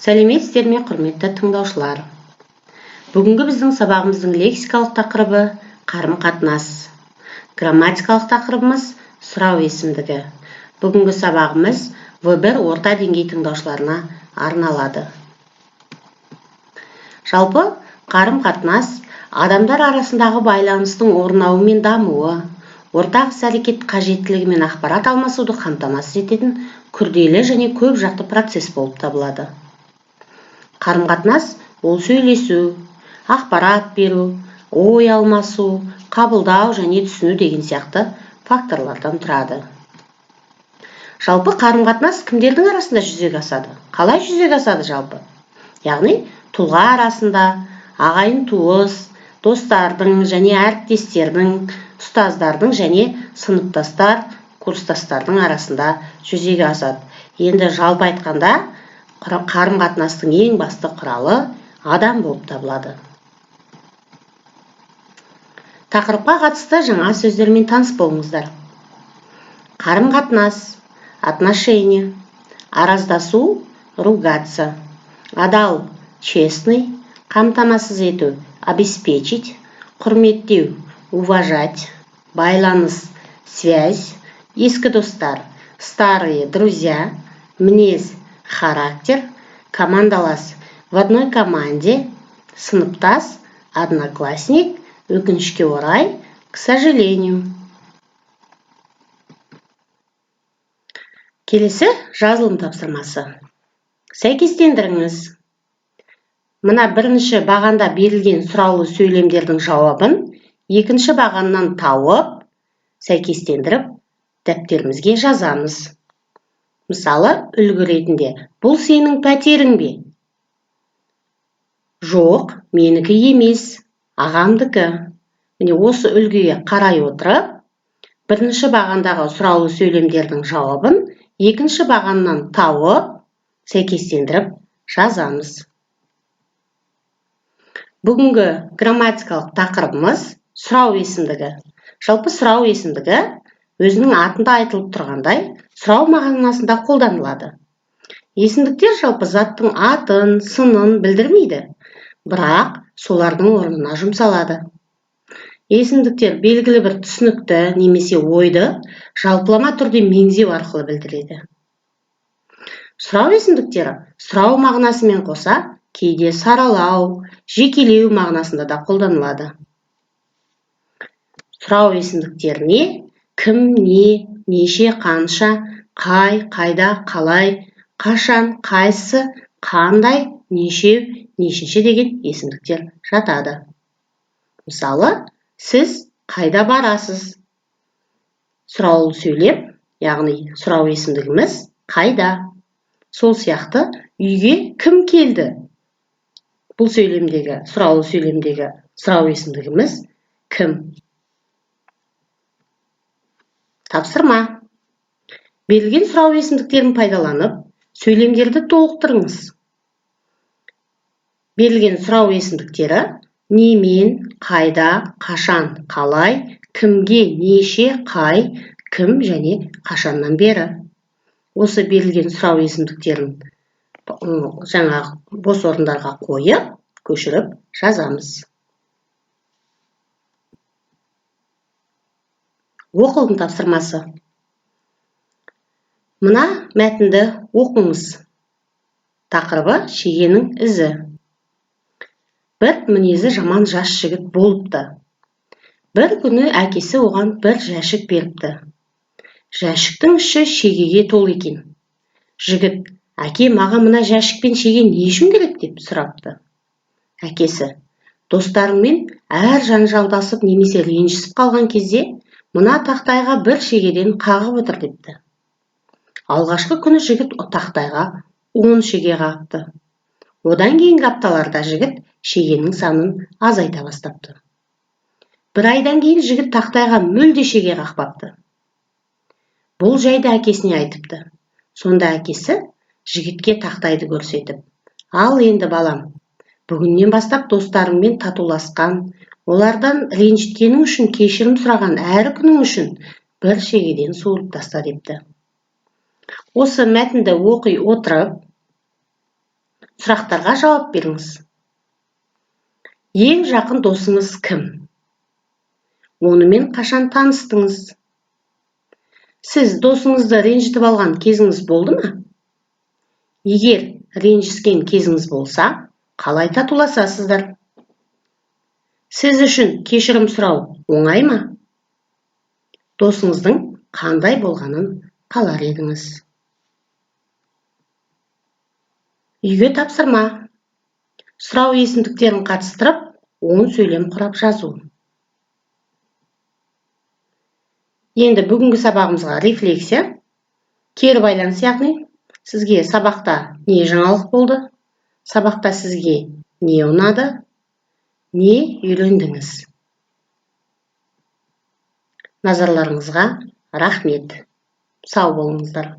Сәлеметсіздер ме, құрметті тыңдаушылар. Бүгінгі біздің сабағымыздың лексикалық тақырыбы қарым-қатынас. Грамматикалық тақырыбымыз сұрау есімдігі. Бүгінгі сабағымыз В1 орта деңгей тыңдаушыларына арналады. Жалпы, қарым-қатынас адамдар арасындағы байланыстың орнауы мен дамуы, ортақ іс-әрекет қажеттілігі мен ақпарат алмасуды қамтамасыз ететін күрделі және көп жақты процесс болып табылады. Қарым-қатынас ол сөйлесу, ақпарат беру, ой алмасу, қабылдау және түсіну деген сияқты факторлардан тұрады. Жалпы қарым-қатынас кімдердің арасында жүзеге асады? Қалай жүзеге асады жалпы? Яғни тұлға арасында, ағайын-туыс, достардың және әріптестердің, ұстаздардың және сыныптастар, курстастардың арасында жүзеге асады. Енді жалпы айтқанда, қарым-қатынастың ең басты құралы адам болып табылады. Тақырыпқа қатысты жаңа сөздермен таныс болыңыздар. Қарым-қатынас, отношение, араздасу, ругаться, адал, честный, қамтамасыз ету, обеспечить, құрметтеу, уважать, байланыс, связь, ескі достар, старые друзья, мінез, характер, командалас, в одной команде, сыныптас, одноклассник, өкінішке орай, к сожалению. Келесі жазылым тапсырмасы. Сәйкестендіріңіз. Мына бірінші бағанда берілген сұраулы сөйлемдердің жауабын екінші бағаннан тауып, сәйкестендіріп, дәптерімізге жазамыз. Мысалы, үлгі ретінде, бұл сенің пәтерің бе? Жоқ, менікі емес, ағамдікі. Міне осы үлгіге қарай отырып, бірінші бағандағы сұраулы сөйлемдердің жауабын екінші бағаннан тауып, сәйкестендіріп жазамыз. Бүгінгі грамматикалық тақырыбымыз сұрау есімдігі. Жалпы сұрау есімдігі өзінің атында айтылып тұрғандай, сұрау мағынасында қолданылады. Есімдіктер жалпы заттың атын, сынын білдірмейді, бірақ солардың орнына жұмсалады. Есімдіктер белгілі бір түсінікті немесе ойды жалпылама түрде меңзеу арқылы білдіреді. Сұрау есімдіктері сұрау мағынасымен қоса, кейде саралау, жекелеу мағынасында да қолданылады. Сұрау есімдіктеріне кім, не, неше, қанша, қай, қайда, қалай, қашан, қайсы, қандай, нешеу, нешінші деген есімдіктер жатады. Мысалы, сіз қайда барасыз? Сұраулы сөйлем, яғни сұрау есімдігіміз қайда? Сол сияқты үйге кім келді? Бұл сөйлемдегі, сұраулы сөйлемдегі сұрау есімдігіміз кім? Тапсырма. Берілген сұрау есімдіктерін пайдаланып, сөйлемдерді толықтырыңыз. Берілген сұрау есімдіктері немен, қайда, қашан, қалай, кімге, неше, қай, кім және қашаннан бері. Осы берілген сұрау есімдіктерін жаңағы бос орындарға қойып, көшіріп жазамыз. Оқылым тапсырмасы. Мына мәтінді оқыңыз. Тақырыбы шегенің ізі. Бір мінезі жаман жас жігіт болыпты. Бір күні әкесі оған бір жәшік беріпті. Жәшіктің іші шегеге толы екен. Жігіт, әке, маған мына жәшікпен шеге не үшін керек деп сұрапты. Әкесі, достарыңмен әр жанжалдасып немесе ренжісіп қалған кезде, мына тақтайға бір шегеден қағып отыр депті. Алғашқы күні жігіт тақтайға 10 шеге қақты. Одан кейінгі апталарда жігіт шегенің санын азайта бастапты. Бір айдан кейін жігіт тақтайға мүлде шеге қақпапты. Бұл жайды әкесіне айтыпты. Сонда әкесі жігітке тақтайды көрсетіп, ал енді балам, бүгіннен бастап достарыңмен татуласқан, олардан ренжіткенің үшін кешірім сұраған әр күнің үшін бір шегеден суырып таста депті. Осы мәтінді оқи отырып, Сұрақтарға жауап беріңіз. Ең жақын досыңыз кім? Онымен қашан таныстыңыз? Сіз досыңызды ренжітіп алған кезіңіз болды ма? Егер ренжіскен кезіңіз болса, қалай татуласасыздар? Сіз үшін кешірім сұрау оңай ма? Досыңыздың қандай болғанын қалар едіңіз? Үйге тапсырма. Сұрау есімдіктерін қатыстырып, 10 сөйлем құрап жазу. Енді бүгінгі сабағымызға рефлексия, кері байланыс, яғни сізге сабақта не жаңалық болды? Сабақта сізге не ұнады? Не үйрендіңіз? Назарларыңызға рахмет. Сау болыңыздар.